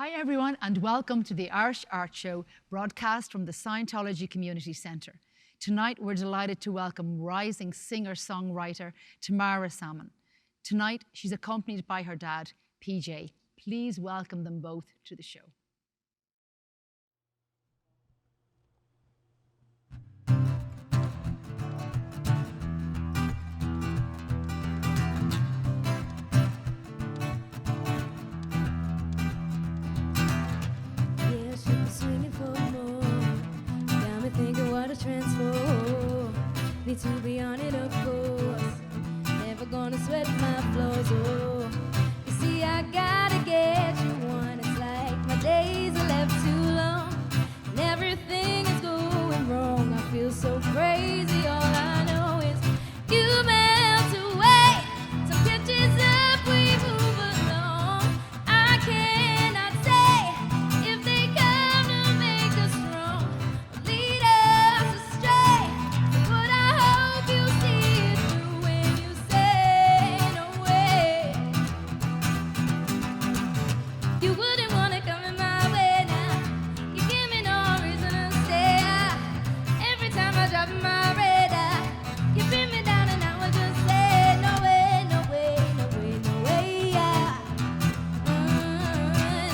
Hi everyone and welcome to the Irish Art Show broadcast from the Scientology Community Centre. Tonight we're delighted to welcome rising singer-songwriter Tamara Salmon. Tonight she's accompanied by her dad, PJ. Please welcome them both to the show. Need to be on it, of course. Never gonna sweat my floors. Oh, you see, I gotta get you one. It's like my days are left too long, and everything is going wrong. I feel so crazy. All I know is you melt away. Some catches up, we move along. I cannot say if they come to make us strong or lead us astray. But I hope you see it through when you say no way. You wouldn't wanna come in my way now. You give me no reason to stay. Every time I drop my radar, you bring me down and I would just say no way, no way, no way, no way.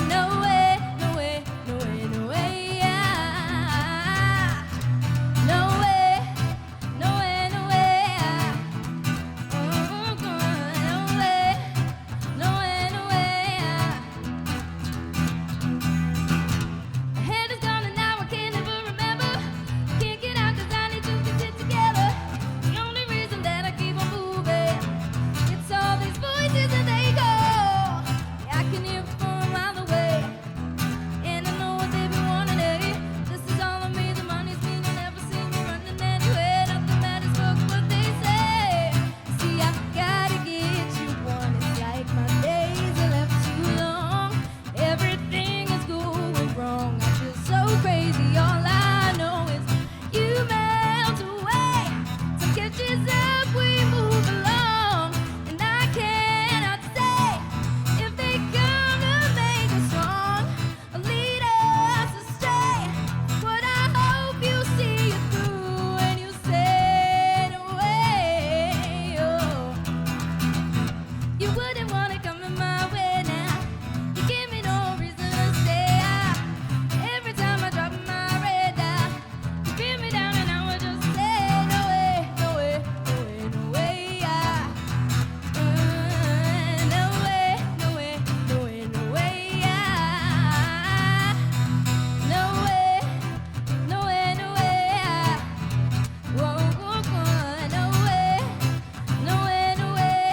No way, no way, no way, no way. No way, no way, no way. No way, no way, no way. My head is gone and now I can't ever remember. Can't get out 'cause I need to get it together. The only reason that I keep on moving, it's all these voices and they go. Yeah, I can hear from a mile away, and I know what they've been wanting to hear. This is all of me, the money's mean, you'll never see me running anywhere. Nothing matters but what they say. See, I gotta get you one. It's like my days are left too long. Everything is going wrong. I feel so crazy. All I know is you melt away. Some catches up, we move along, and I cannot say if they come to make us strong or lead us astray. But I hope you see it through when you say no way. Oh, you wouldn't wanna come in my way now. You give me no reason to stay. Every time I drop my radar, you bring me down and I would just say no way, no way, no way, no way. No way, no way, no way, no way. No way, no way, no way. Whoa, whoa, whoa. No way, no way, no way.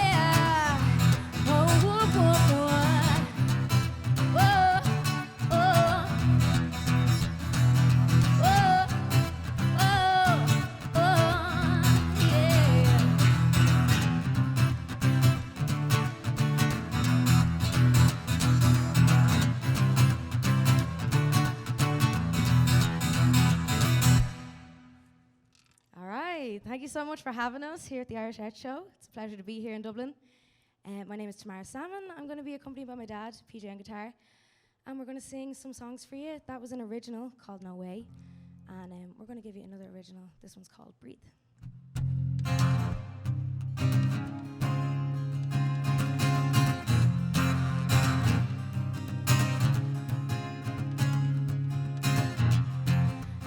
Whoa, whoa, whoa, whoa. Whoa, oh. Whoa, oh, oh, yeah. All right. Thank you so much for having us here at the Irish Art Show. It's a pleasure to be here in Dublin. My name is Tamara Salmon. I'm going to be accompanied by my dad, PJ, on guitar. And we're going to sing some songs for you. That was an original called No Way. And we're going to give you another original. This one's called Breathe.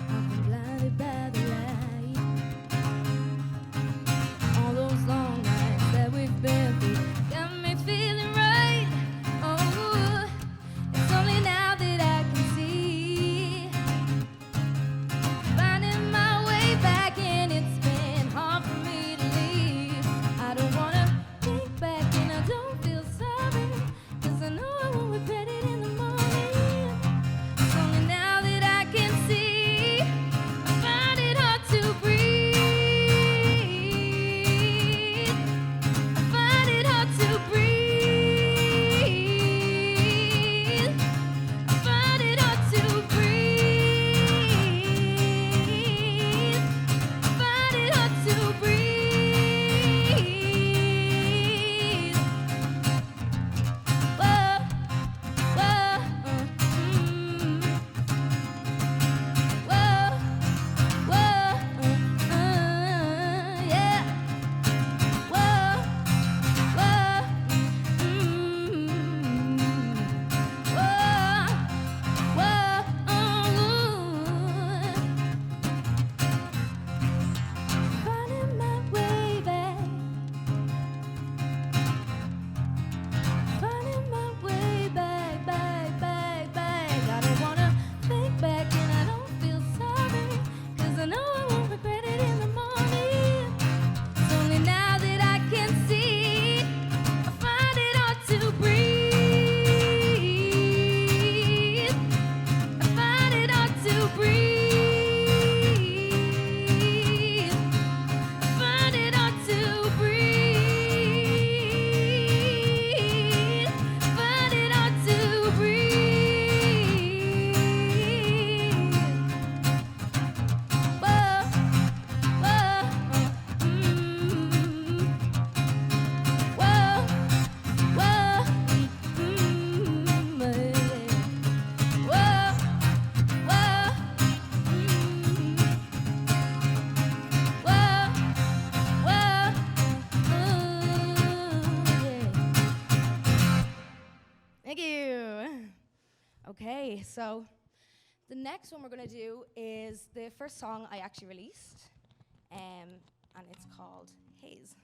I've been blinded by the light. All those long nights that we've been through got me feeling right. Oh, it's only now that I can see. Finding my way back and it's been Okay, so the next one we're going to do is the first song I actually released, and it's called Haze.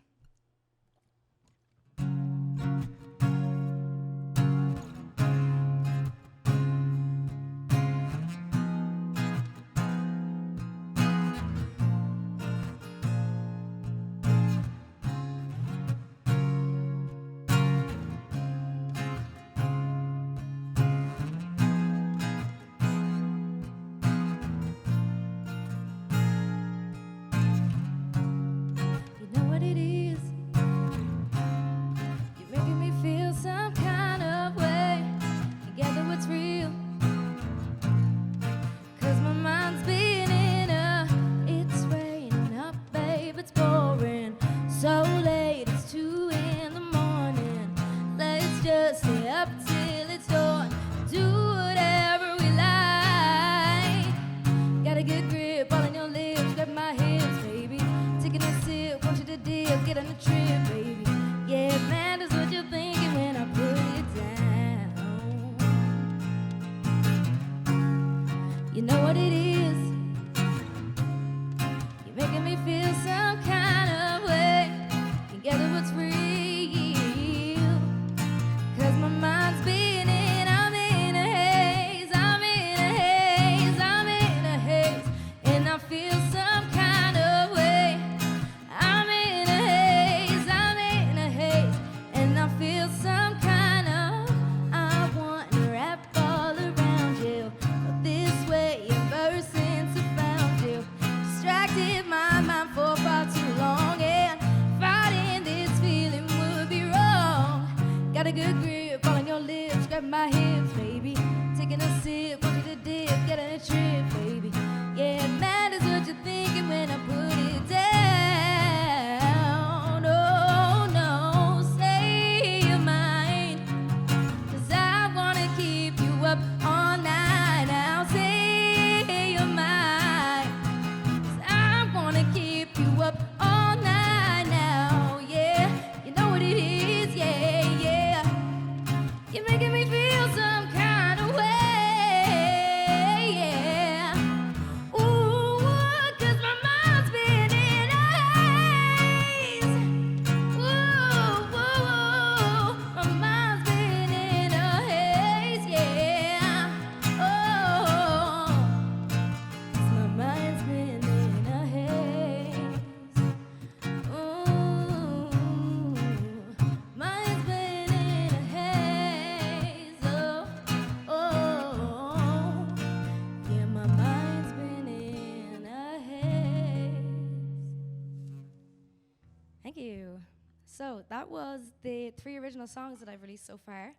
So that was the 3 original songs that I've released so far.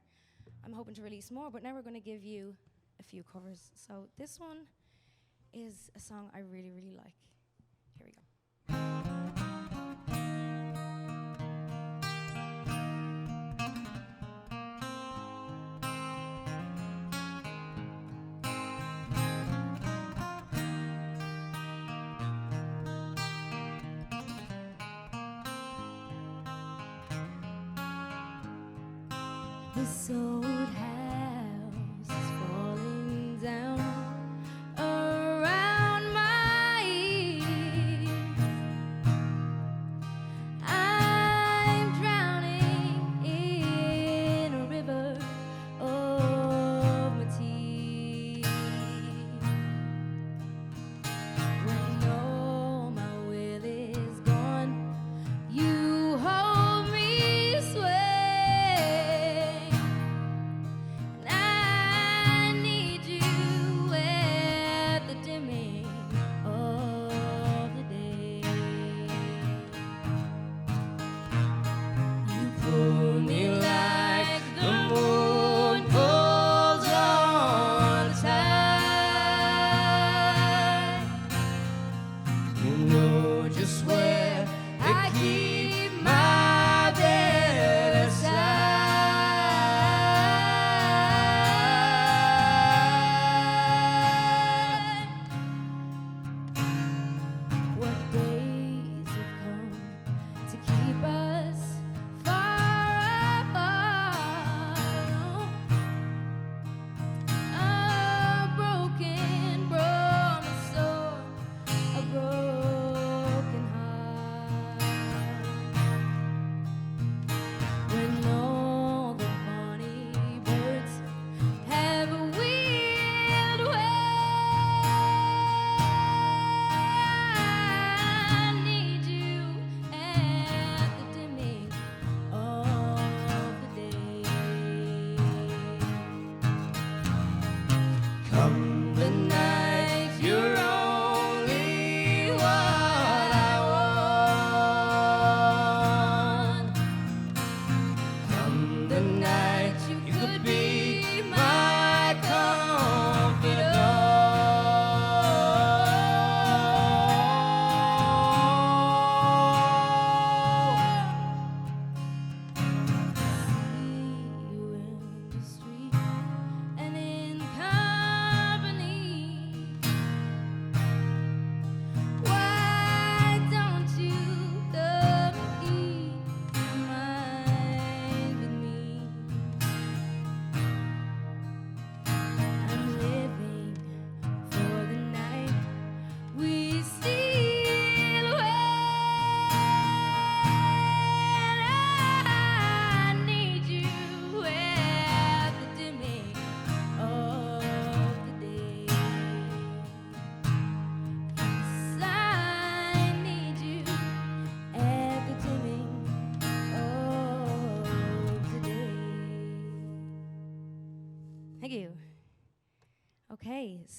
I'm hoping to release more, but now we're going to give you a few covers. So this one is a song I really, really like. Here we go. This old house is falling down around my ears. I'm drowning in a river of my tears. When all my will is gone, you hold me sway.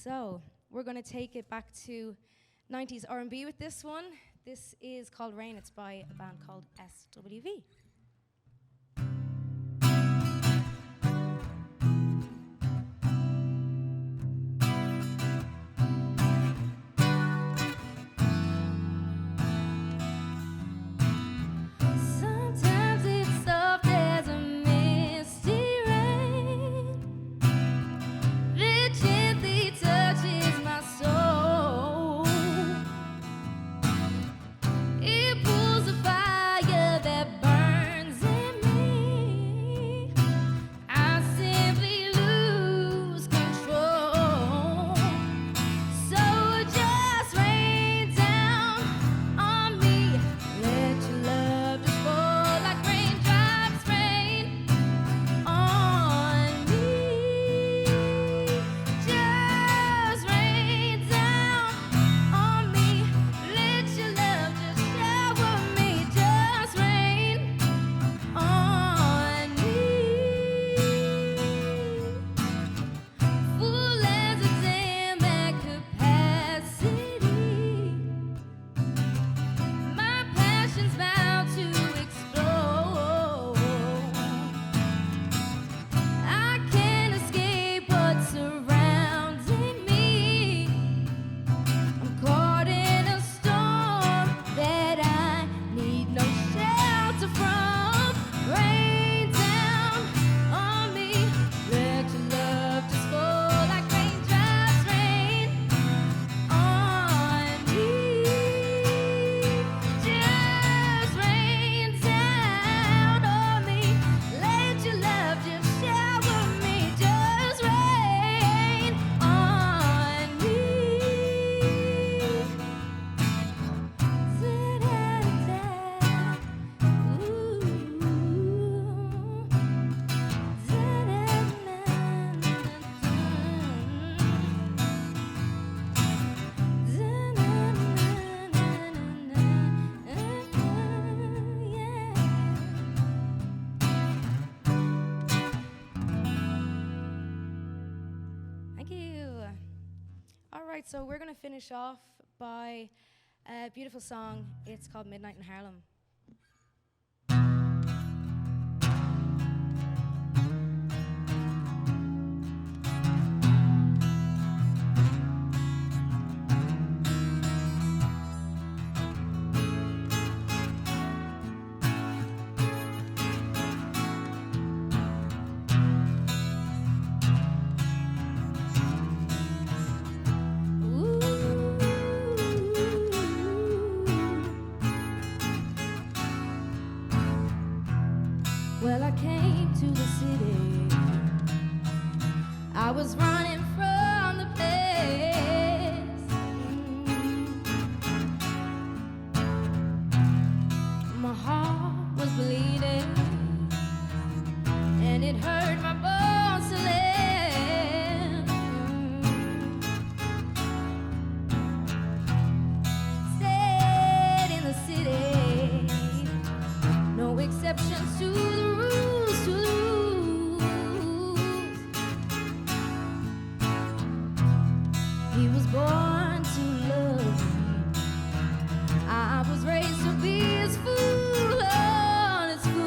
So we're going to take it back to 90s R&B with this one. This is called Rain. It's by a band called SWV. Sometimes it's soft as a misty rain that gently touches my soul. It pulls a fire that burns in me. I simply lose control. So just rain down on me. Let your love just fall like raindrops rain on me. Just rain down on me. Let your love just shower me. Just rain on me. Full as a dam at capacity. My passion's bound to explode. I can't escape what's surrounding me. I'm caught in a storm that I need no shelter from. Rain down on me. Let your love just fall like raindrops rain on me. Just rain down on me. Let your love just shower me. Just rain on me. Thank you. All right, so we're going to finish off by a beautiful song. It's called Midnight in Harlem. Well, I came to the city. I was running from the place. My heart was bleeding, and it hurt my bones to live. Stayed in the city, no exceptions to the rules, to the rules. He was born to love me. I was raised to be his fool, oh, his fool.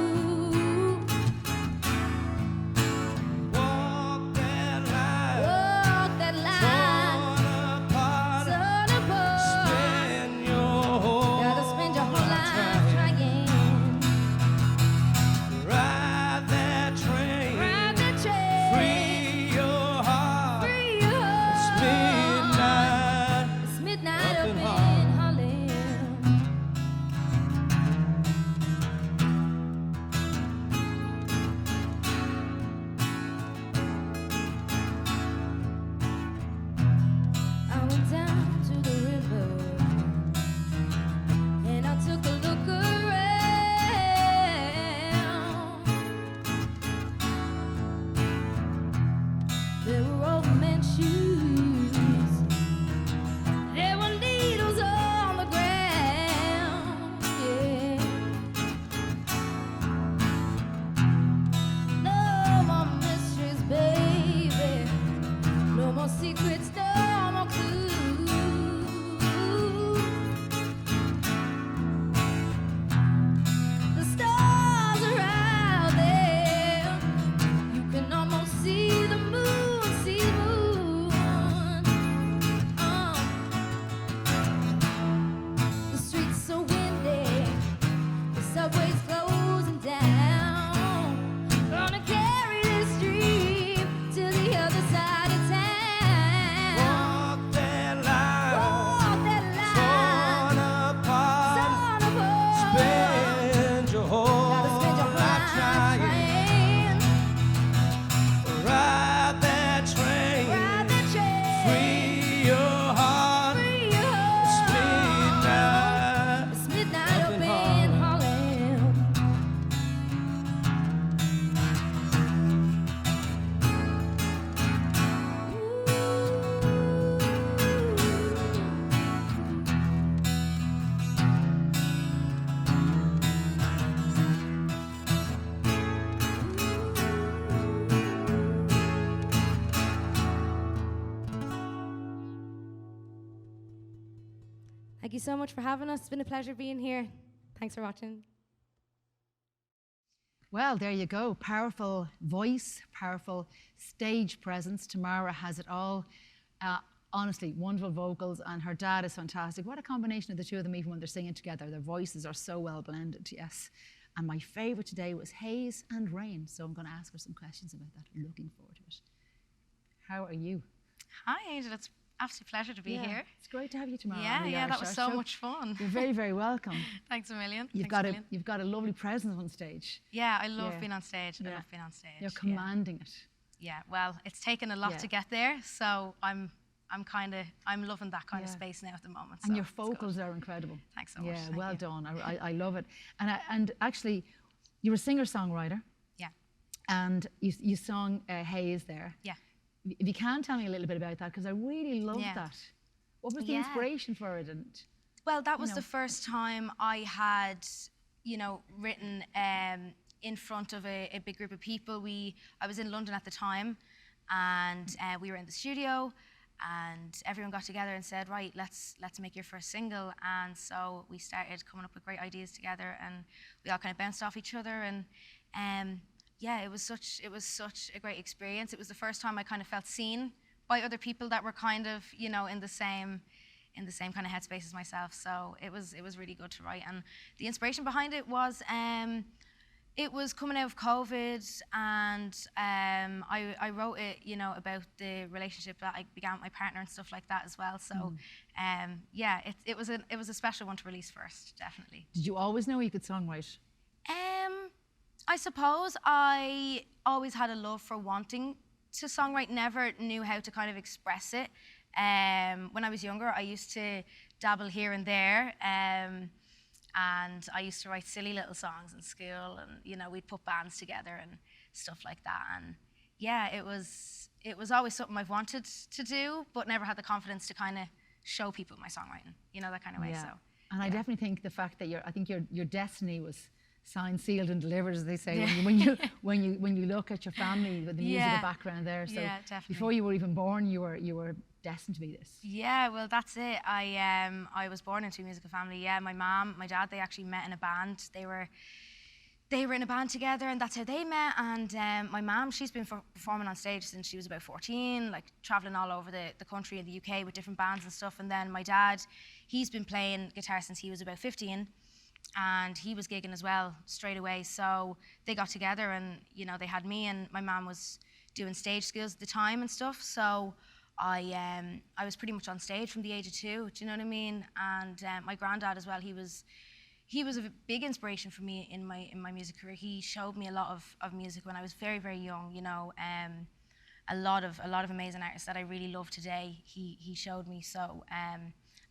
Thank you so much for having us. It's been a pleasure being here. Thanks for watching. Well, there you go. Powerful voice, powerful stage presence. Tamara has it all. Honestly, wonderful vocals, and her dad is fantastic. What a combination of the two of them, even when they're singing together. Their voices are so well blended, yes. And my favourite today was Haze and Rain, so I'm going to ask her some questions about that. I'm looking forward to it. How are you? Hi, Angel. It's absolute pleasure to be here. It's great to have you tomorrow. Yeah, that was so much fun. You're very, very welcome. Thanks a million. You've got a lovely presence on stage. Yeah, I love being on stage. I love being on stage. You're commanding it. Yeah, well, it's taken a lot to get there, so I'm loving that kind of space now at the moment. And your vocals are incredible. Thanks so much. Yeah, well done. I love it. And actually, you're a singer-songwriter. Yeah. And you sung Haze there. Yeah. If you can tell me a little bit about that, because I really love that. What was the inspiration for it? And well, that was the first time I had, written in front of a big group of people. I was in London at the time, and we were in the studio, and everyone got together and said, right, let's make your first single. And so we started coming up with great ideas together, and we all kind of bounced off each other. And yeah, it was such a great experience. It was the first time I kind of felt seen by other people that were kind of, in the same kind of headspace as myself. So it was really good to write. And the inspiration behind it was coming out of COVID, and I wrote it, about the relationship that I began with my partner and stuff like that as well. So yeah, it was a special one to release first, definitely. Did you always know you could songwrite? I suppose I always had a love for wanting to songwrite, never knew how to kind of express it. When I was younger, I used to dabble here and there, and I used to write silly little songs in school, and we'd put bands together and stuff like that. And yeah, it was always something I've wanted to do, but never had the confidence to kind of show people my songwriting, that kind of way. Yeah. So, and I definitely think the fact that your destiny was signed, sealed, and delivered, as they say. When you look at your family with the musical background there, so before you were even born, you were destined to be this. Yeah, well, that's it. I was born into a musical family. Yeah, my mom, my dad, they actually met in a band. They were in a band together, and that's how they met. And my mom, she's been performing on stage since she was about 14, like traveling all over the country in the UK with different bands and stuff. And then my dad, he's been playing guitar since he was about 15. And he was gigging as well straight away. So they got together, and they had me, and my mom was doing stage skills at the time and stuff. So I was pretty much on stage from the age of 2. Do you know what I mean? And my granddad as well. He was a big inspiration for me in my music career. He showed me a lot of music when I was very, very young. A lot of amazing artists that I really love today. He showed me. So.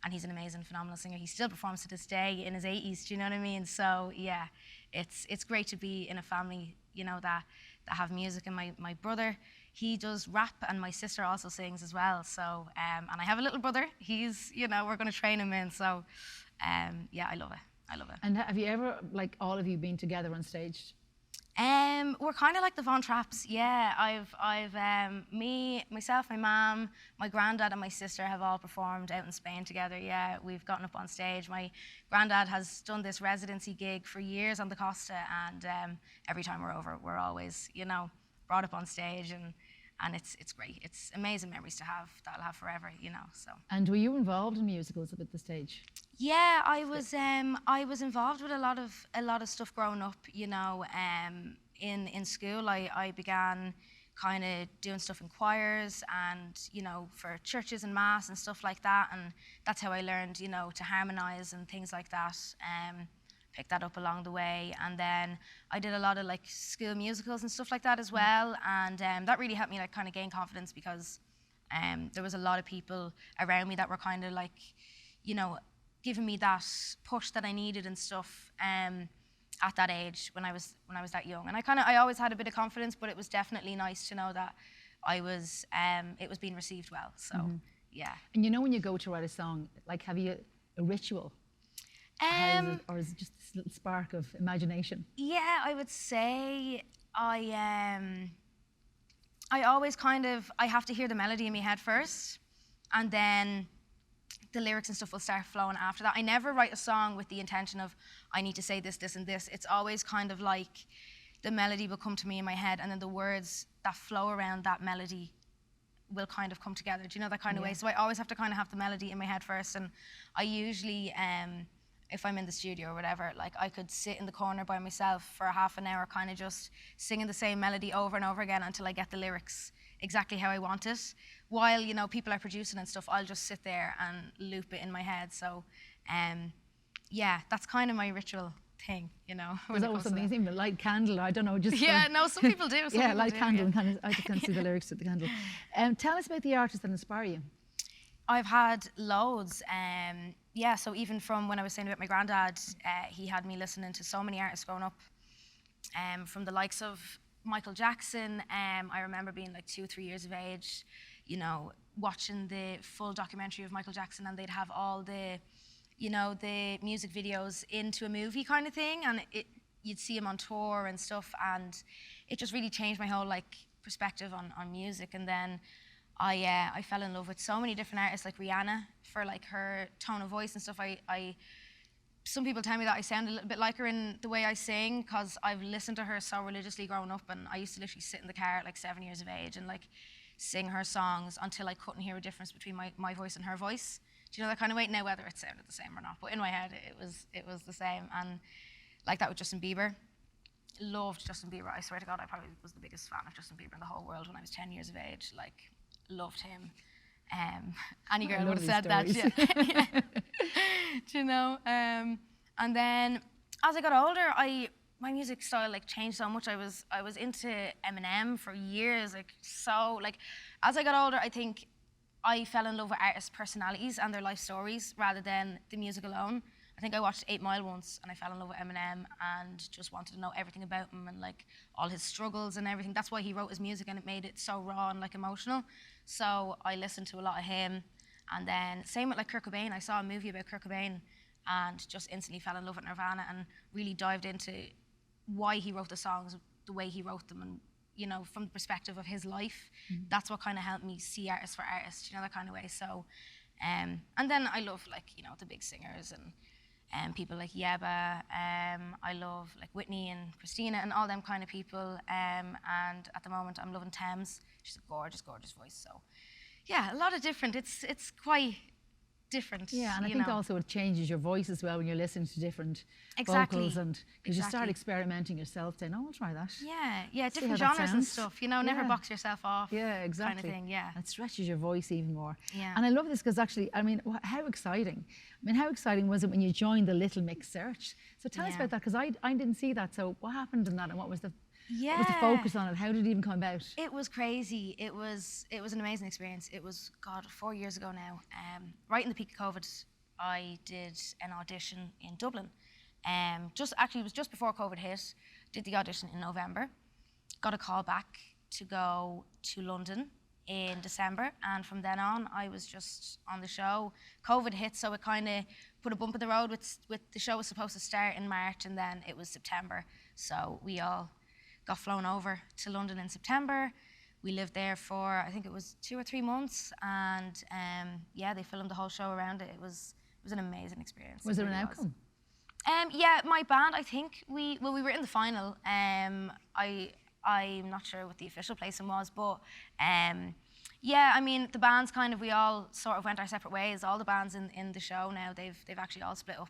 And he's an amazing, phenomenal singer. He still performs to this day in his 80s, do you know what I mean? So yeah, it's great to be in a family, that have music. And my brother, he does rap, and my sister also sings as well. So, and I have a little brother. He's, we're gonna train him in. So, yeah, I love it. And have you ever, like all of you, been together on stage? We're kind of like the Von Trapps, yeah. I've me, myself, my mom, my granddad, and my sister have all performed out in Spain together. Yeah, we've gotten up on stage. My granddad has done this residency gig for years on the Costa, and every time we're over, we're always, brought up on stage, and it's great. It's amazing memories to have that I'll have forever, So. And were you involved in musicals at the stage? Yeah, I was involved with a lot of stuff growing up. In school, I began kind of doing stuff in choirs and for churches and mass and stuff like that, and that's how I learned to harmonize and things like that. Picked that up along the way, and then I did a lot of like school musicals and stuff like that as well, and that really helped me like kind of gain confidence, because there was a lot of people around me that were kind of like giving me that push that I needed and stuff at that age when I was that young. And I always had a bit of confidence, but it was definitely nice to know that it was being received well. So yeah. And when you go to write a song, like, have you a ritual? Or is it just this little spark of imagination? Yeah, I would say I always I have to hear the melody in my head first, and then the lyrics and stuff will start flowing after that. I never write a song with the intention of, I need to say this, this, and this. It's always kind of like the melody will come to me in my head, and then the words that flow around that melody will kind of come together. Do you know that kind of way? So I always have to kind of have the melody in my head first, and I usually, if I'm in the studio or whatever, like I could sit in the corner by myself for half an hour kind of just singing the same melody over and over again until I get the lyrics exactly how I want it. While, you know, people are producing and stuff, I'll just sit there and loop it in my head. So, yeah, that's kind of my ritual thing, you know. There's always something amazing, but light candle, I don't know, just... Yeah, no, some people do. Some yeah, people light do, candle, yeah. kind of, I just can't see the lyrics to the candle. Tell us about the artists that inspire you. I've had loads. Yeah, so even from when I was saying about my granddad, he had me listening to so many artists growing up. From the likes of Michael Jackson, I remember being like 2 or 3 years of age, you know, watching the full documentary of Michael Jackson, and they'd have all the, you know, the music videos into a movie kind of thing, and you'd see him on tour and stuff, and it just really changed my whole like perspective on music. And then I fell in love with so many different artists, like Rihanna, for like her tone of voice and stuff. Some people tell me that I sound a little bit like her in the way I sing, because I've listened to her so religiously growing up, and I used to literally sit in the car at like 7 years of age and like sing her songs until I couldn't hear a difference between my voice and her voice. Do you know that kind of way? Now, whether it sounded the same or not, but in my head it was the same. And like that with Justin Bieber. Loved Justin Bieber. I swear to God, I probably was the biggest fan of Justin Bieber in the whole world when I was 10 years of age. Like, loved him. Any girl would have said that. Yeah. Yeah. Do you know? And then as I got older, my music style like changed so much. I was into Eminem for years. Like, so like as I got older, I think I fell in love with artists' personalities and their life stories rather than the music alone. I think I watched 8 Mile once, and I fell in love with Eminem and just wanted to know everything about him and like all his struggles and everything. That's why he wrote his music, and it made it so raw and like emotional. So I listened to a lot of him. And then same with like Kurt Cobain. I saw a movie about Kurt Cobain and just instantly fell in love with Nirvana and really dived into why he wrote the songs the way he wrote them, and you know, from the perspective of his life. That's what kind of helped me see artist for artist, you know, that kind of way. So and then I love like, you know, the big singers and people like Yeba. I love like Whitney and Christina and all them kind of people. And at the moment I'm loving Thames. She's a gorgeous, gorgeous voice. So yeah, a lot of different. It's quite different. Yeah, and I think also it changes your voice as well when you're listening to different vocals, and because you start experimenting yourself, saying, "Oh, I'll try that." Yeah, See different how that genres and sounds. stuff. You know, never box yourself off. Yeah, exactly. Kind of thing. Yeah. It stretches your voice even more. Yeah. And I love this because actually, I mean, how exciting! I mean, how exciting was it when you joined the Little Mix search? So tell us about that, because I didn't see that. So what happened in that, and what was the focus on it? How did it even come about? It was crazy. It was an amazing experience. It was, God, 4 years ago now. Right in the peak of COVID, I did an audition in Dublin. It was just before COVID hit. Did the audition in November. Got a call back to go to London in December, and from then on, I was just on the show. COVID hit, so it kind of put a bump in the road. With the show was supposed to start in March, and then it was September. So we all got flown over to London in September. We lived there for, I think it was 2 or 3 months, and yeah, they filmed the whole show around it. It was an amazing experience. Was there an outcome? Yeah, my band, I think we were in the final. I'm not sure what the official placing was, but yeah, I mean, the bands kind of, we all sort of went our separate ways. All the bands in the show now, they've actually all split up,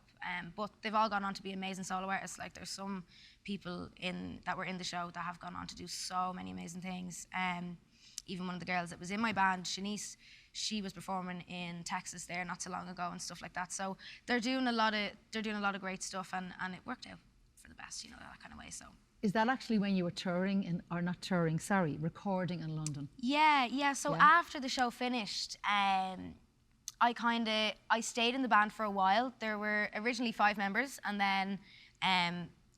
but they've all gone on to be amazing solo artists. Like, there's some people that were in the show that have gone on to do so many amazing things. Even one of the girls that was in my band, Shanice, she was performing in Texas there not so long ago and stuff like that. So they're doing a lot of great stuff, and it worked out for the best, you know, that kind of way. So. Is that actually when you were recording in London? Yeah. So after the show finished, I stayed in the band for a while. There were originally 5 members, and then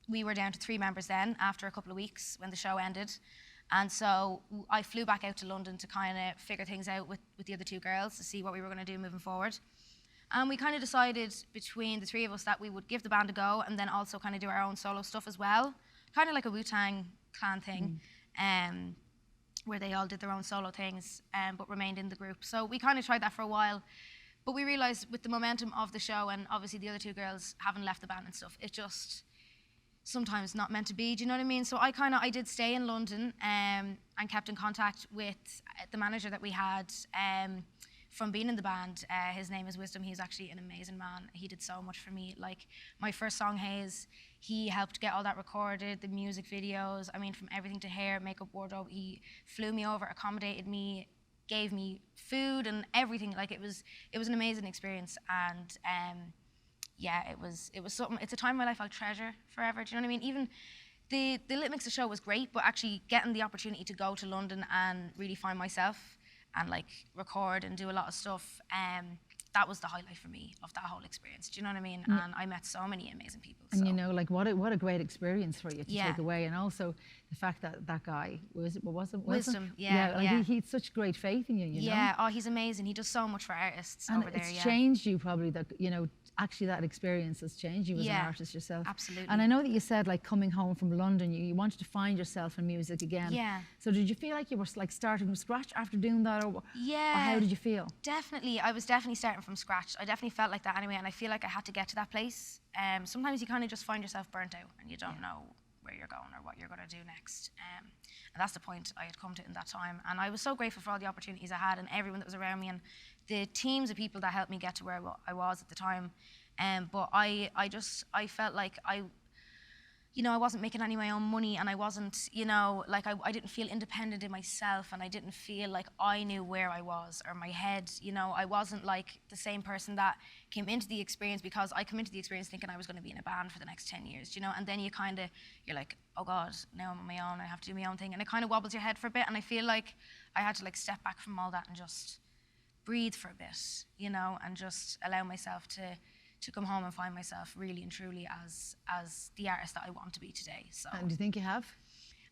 we were down to 3 members then after a couple of weeks when the show ended. And so I flew back out to London to kind of figure things out with the other 2 girls to see what we were going to do moving forward. And we kind of decided between the 3 of us that we would give the band a go and then also kind of do our own solo stuff as well. Kind of like a Wu-Tang Clan thing, where they all did their own solo things, but remained in the group. So we kind of tried that for a while. But we realised with the momentum of the show, and obviously the other two girls haven't left the band and stuff, it just sometimes not meant to be. Do you know what I mean? So I did stay in London and kept in contact with the manager that we had from being in the band. His name is Wisdom. He's actually an amazing man. He did so much for me. Like my first song, Haze, he helped get all that recorded, the music videos. I mean, from everything to hair, makeup, wardrobe. He flew me over, accommodated me, gave me food and everything. Like it was an amazing experience. And yeah, it was something. It's a time in my life I'll treasure forever. Do you know what I mean? Even the Lit Mixer show was great, but actually getting the opportunity to go to London and really find myself and like record and do a lot of stuff, that was the highlight for me of that whole experience. Do you know what I mean? And I met so many amazing people. And so. you know, like what a great experience for you to take away, and also the fact that that guy was Wisdom, he had such great faith in you. You know? Oh, he's amazing. He does so much for artists and over there. It's changed you probably. That you know, actually that experience has changed you as an artist yourself. Absolutely. And I know that you said like coming home from London, you wanted to find yourself in music again. Yeah. So did you feel like you were like starting from scratch after doing that, or how did you feel? Definitely, I was definitely starting from scratch. I definitely felt like that anyway, and I feel like I had to get to that place. Sometimes you kind of just find yourself burnt out and you don't know where you're going or what you're going to do next. And that's the point I had come to in that time. And I was so grateful for all the opportunities I had and everyone that was around me and the teams of people that helped me get to where I was at the time. But I felt like I wasn't making any of my own money, and I wasn't, like I didn't feel independent in myself, and I didn't feel like I knew where I was or my head. I wasn't like the same person that came into the experience, because I come into the experience thinking I was going to be in a band for the next 10 years, and then you're like, oh God, now I'm on my own, I have to do my own thing, and it kind of wobbles your head for a bit, and I feel like I had to like step back from all that and just breathe for a bit, and just allow myself to come home and find myself really and truly as the artist that I want to be today. So. And do you think you have?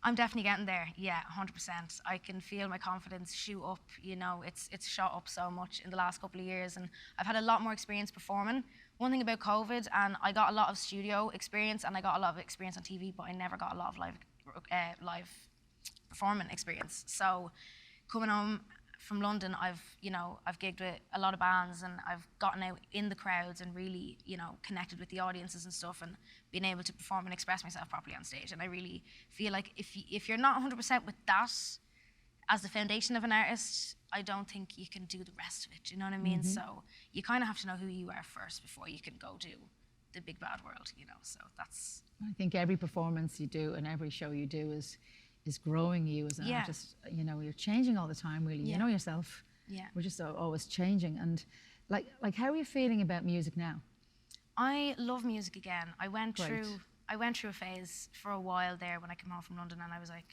I'm definitely getting there. Yeah, 100%. I can feel my confidence shoot up. It's shot up so much in the last couple of years, and I've had a lot more experience performing. One thing about COVID, and I got a lot of studio experience, and I got a lot of experience on TV, but I never got a lot of live performing experience. So coming home from London, I've gigged with a lot of bands, and I've gotten out in the crowds and really, connected with the audiences and stuff, and been able to perform and express myself properly on stage. And I really feel like if you're not 100% with that as the foundation of an artist, I don't think you can do the rest of it. Do you know what I mean? So you kind of have to know who you are first before you can go do the big bad world. So that's. I think every performance you do and every show you do is growing you as an artist. You're changing all the time, really. You know yourself. Yeah. We're just always changing. And like how are you feeling about music now? I love music again. I went through a phase for a while there when I came home from London, and I was like,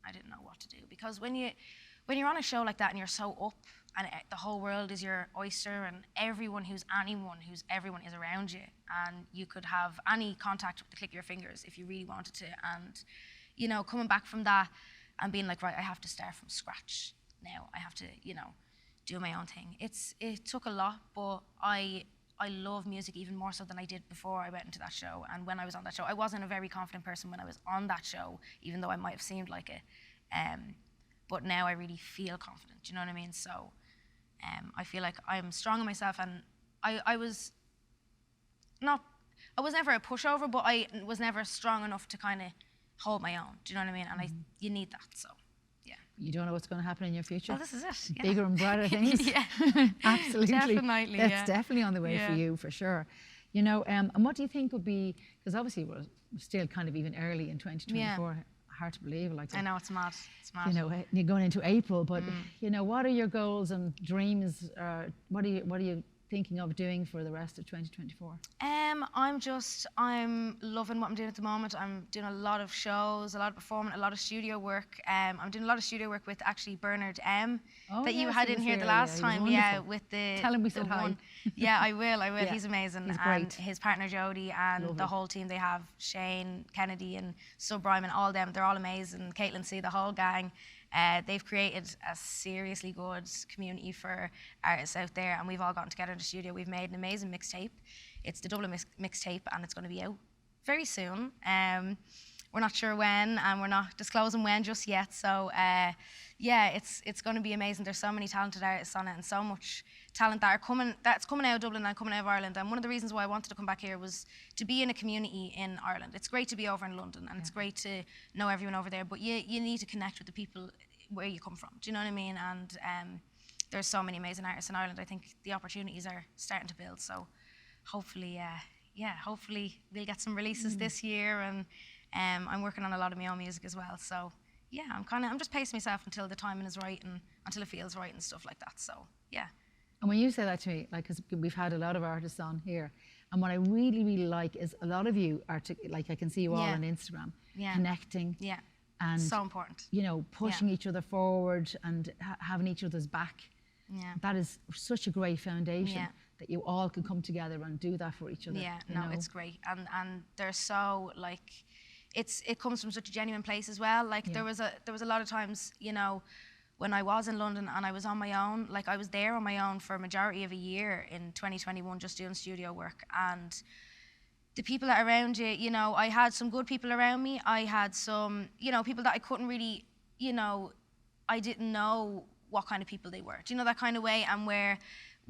I didn't know what to do, because when you're on a show like that and you're so up, and the whole world is your oyster, and everyone who's everyone is around you, and you could have any contact with the click of your fingers if you really wanted to, and coming back from that and being like, right, I have to start from scratch now. I have to, do my own thing. It took a lot, but I love music even more so than I did before I went into that show. And when I was on that show, I wasn't a very confident person when I was on that show, even though I might have seemed like it. But now I really feel confident. Do you know what I mean? So I feel like I'm strong in myself, and I was never a pushover, but I was never strong enough to kind of hold my own. Do you know what I mean? And you need that. So, yeah. You don't know what's going to happen in your future. Well, this is it. Yeah. Bigger and brighter things. Yeah. Absolutely. Definitely. That's definitely on the way for you, for sure. And what do you think would be? Because obviously we're still kind of even early in 2024. Yeah. Hard to believe. I know, it's mad. It's mad. You're going into April, but what are your goals and dreams? What are you thinking of doing for the rest of 2024? I'm loving what I'm doing at the moment. I'm doing a lot of shows, a lot of performing, a lot of studio work. I'm doing a lot of studio work with actually Bernard M. that you had in here the last time. Yeah, with the. Tell him we said hi. Yeah, I will. Yeah. He's amazing. He's and great. His partner Jodie and the whole team they have, Shane, Kennedy and Sub Ryman, all them, they're all amazing. Caitlin C, the whole gang. They've created a seriously good community for artists out there, and we've all gotten together in the studio. We've made an amazing mixtape. It's the Dublin mixtape, and it's going to be out very soon. We're not sure when, and we're not disclosing when just yet. So, it's going to be amazing. There's so many talented artists on it, and so much talent that's coming out of Dublin and coming out of Ireland. And one of the reasons why I wanted to come back here was to be in a community in Ireland. It's great to be over in London, and it's great to know everyone over there, but you need to connect with the people where you come from. Do you know what I mean? And there's so many amazing artists in Ireland. I think the opportunities are starting to build. So hopefully, hopefully we'll get some releases this year. And I'm working on a lot of my own music as well. So yeah, I'm just pacing myself until the timing is right and until it feels right and stuff like that. So yeah. And when you say that to me, like, because we've had a lot of artists on here, and what I really, really like is a lot of you are, like, I can see you all on Instagram, connecting. Yeah. And so important. You know, pushing each other forward and having each other's back. Yeah. That is such a great foundation that you all can come together and do that for each other. Yeah, no, it's great. And they're so, like, it comes from such a genuine place as well. Like there was a lot of times, you know, when I was in London and I was on my own, like I was there on my own for a majority of a year in 2021 just doing studio work. And the people that are around you, you know, I had some good people around me. I had some, you know, people that I couldn't really, you know, I didn't know what kind of people they were. Do you know, that kind of way? And where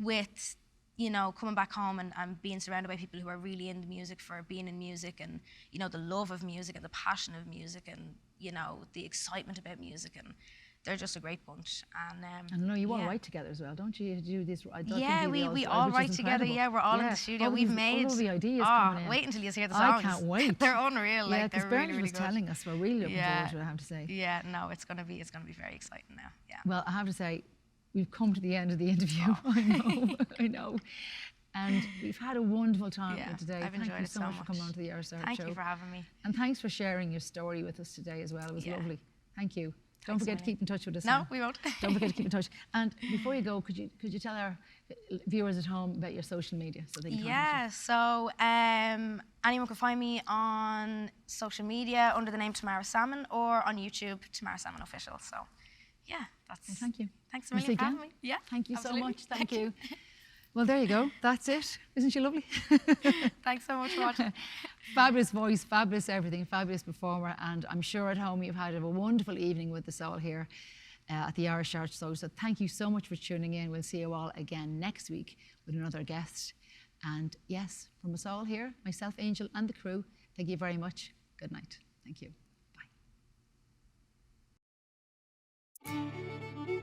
with, you know, coming back home and being surrounded by people who are really into music for being in music, and, you know, the love of music and the passion of music, and, you know, the excitement about music, and they're just a great bunch. And I know you all write together as well, don't you? You do this. Yeah, we all write together. Yeah, we're all in the studio. We've made all the ideas coming in. Wait until you hear the songs. I can't wait. They're unreal. Yeah, like because they're Bernard really was telling us, we're really looking forward to it, I have to say. Yeah, no, it's gonna be very exciting now. Yeah. Well, I have to say, we've come to the end of the interview. I know. And we've had a wonderful time today. I've enjoyed Thank you so much for coming on to the Irish Art Show. Thank you for having me. And thanks for sharing your story with us today as well. It was lovely. Thank you. Don't forget to keep in touch with us. No, we won't. Don't forget to keep in touch. And before you go, could you tell our viewers at home about your social media so they can contact you? So anyone can find me on social media under the name Tamara Salmon, or on YouTube, Tamara Salmon Official. So yeah, that's. Well, thank you. Thanks a million for having me. Yeah. Thank you absolutely. so much. Thank you. Well, there you go. That's it. Isn't she lovely? Thanks so much for watching. Fabulous voice, fabulous everything, fabulous performer. And I'm sure at home you've had a wonderful evening with us all here at the Irish Art Show. So thank you so much for tuning in. We'll see you all again next week with another guest. And yes, from us all here, myself, Angel, and the crew, thank you very much. Good night. Thank you. Bye.